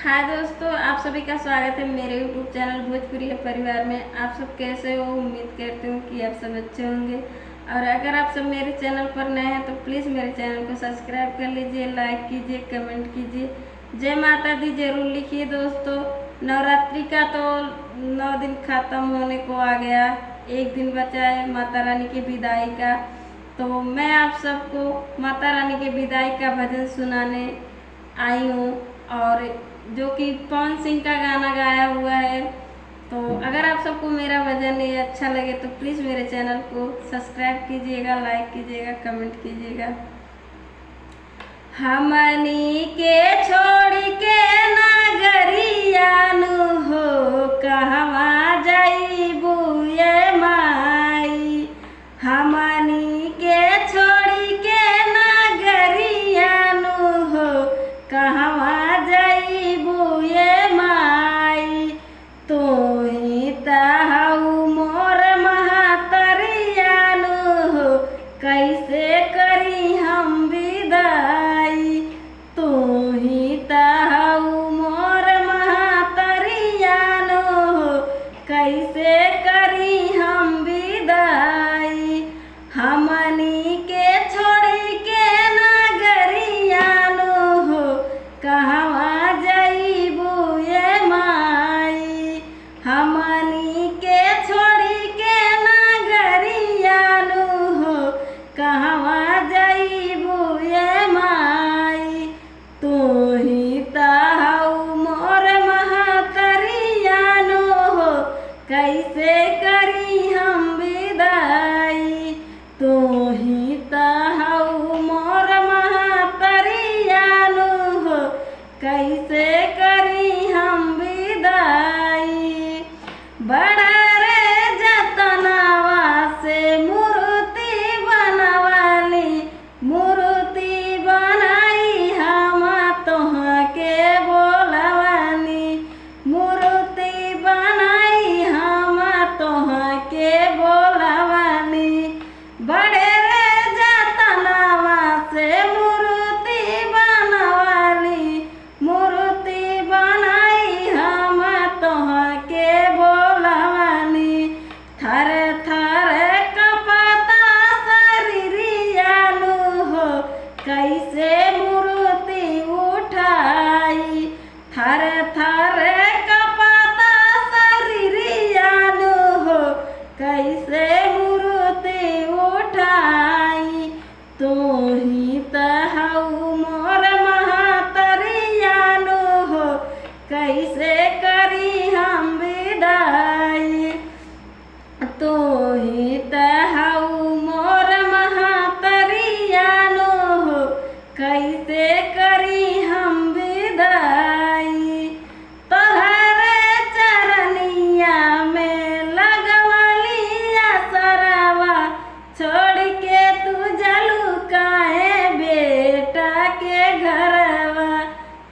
हाय दोस्तों, आप सभी का स्वागत है मेरे यूट्यूब चैनल भोजपुरी परिवार में। आप सब कैसे हो? उम्मीद करती हूँ कि आप सब अच्छे होंगे। और अगर आप सब मेरे चैनल पर नए हैं तो प्लीज़ मेरे चैनल को सब्सक्राइब कर लीजिए, लाइक कीजिए, कमेंट कीजिए, जय माता दी जरूर लिखिए। दोस्तों, नवरात्रि का तो 9 दिन ख़त्म होने को आ गया, एक दिन बचा है माता रानी की विदाई का। तो मैं आप सबको माता रानी के विदाई का भजन सुनाने आई हूँ, और जो कि पवन सिंह का गाना गाया हुआ है। तो अगर आप सबको मेरा भजन ये अच्छा लगे तो प्लीज़ मेरे चैनल को सब्सक्राइब कीजिएगा, लाइक कीजिएगा, कमेंट कीजिएगा। हमनी के छोड़ के नगरियानु हो कहवा जाइबू ये माई। हमनी के छोड़ के नगरियानु हो कहवा जाइबू ये माई। तू ही तहु मोर महतरियानु हो कैसे करी हम विदाई। तू ही तहु मोर महतरियानु हो कैसे करी हम विदाई। हमनी के छोड़ी के नगरियानु हो कहवा जाइबू ये माई। हमनी के छोड़ी के नगरियानु हो कहवा जाइबू ये माई। तू ही तहु मोर महतरियानु हो कैसे करी हम विदाई। तू ही तहु मोर महतरियानु हो कैसे करी हम विदाई। बड़ा रे जतनावा से मूर्ति बनवाली, मूर्ति बनाई हम तोह के बोलवानी। मूर्ति बनाई हम तोह के बोलवानी। बड़े रे जतनावा से मूर्ति बनवाली, मूर्ति बनाई हम तोह के बोलवानी। थर थर कपता शरीरियानु हो कैसे मूर्ति उठाई। थर थर कपता शरीरियानु हो कैसे मूर्ति उठाई। तू ही तहु मोर महतरियानु हो कैसे करी हम विदाई। तू ही तहु मोर महतरियानु हो कैसे करी हम विदाई। तोहरे चरनिया में लगवली असरवा, छोड़ के तू जलू काहे बेटा के घरवा।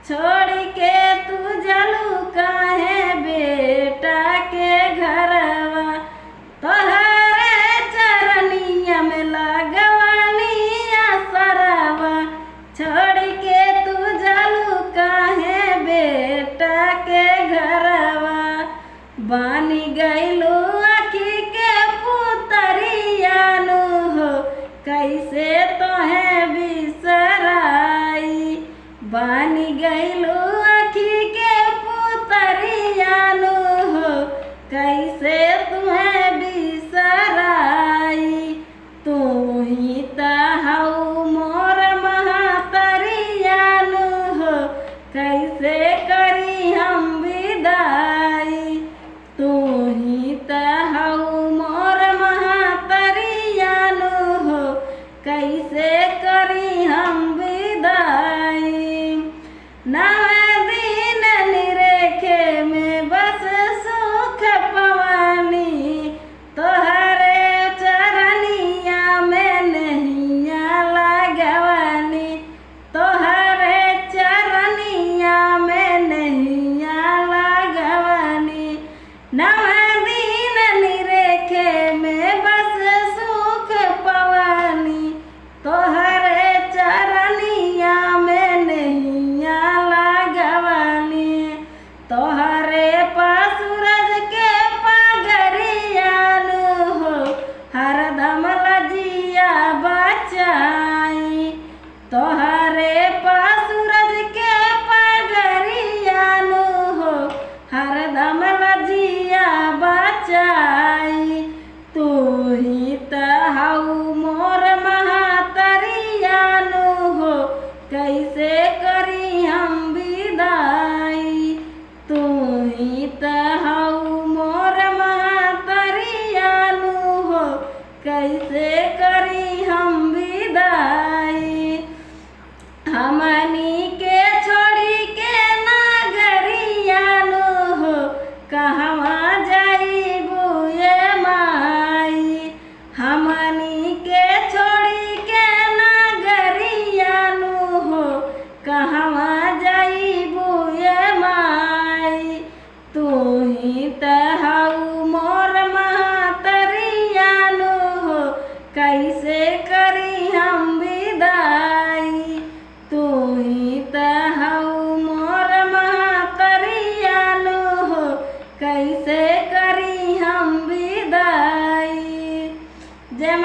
छोड़ के तू जलू काहे बेटा के घरवा। तोहरे चरनिया में लगवली असरवा, छोड़ के तू जलू काहे बेटा के घरवा। बानी गइलू आखी के पुतरियानु हो कैसे तोहे बिसराई। बानी गइलू आखी के पुतरियानु हो कैसे तुम्हें बिसराई। तू ही तहु मोर महतरियानु हो कैसे करी हम विदाई। तू ही तहु मोर महतरियानु हो कैसे करी हम विदाई। नवे दिन निरेखे में बस सुख पवानी, तोहरे चरनिया में नैया लगवानी। तोहरे चरनिया में नैया लगवानी। नवे दिन निरेखे में बस सुख पवानी, तोहरे चरनिया में नैया लग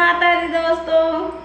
माता दी दोस्तों।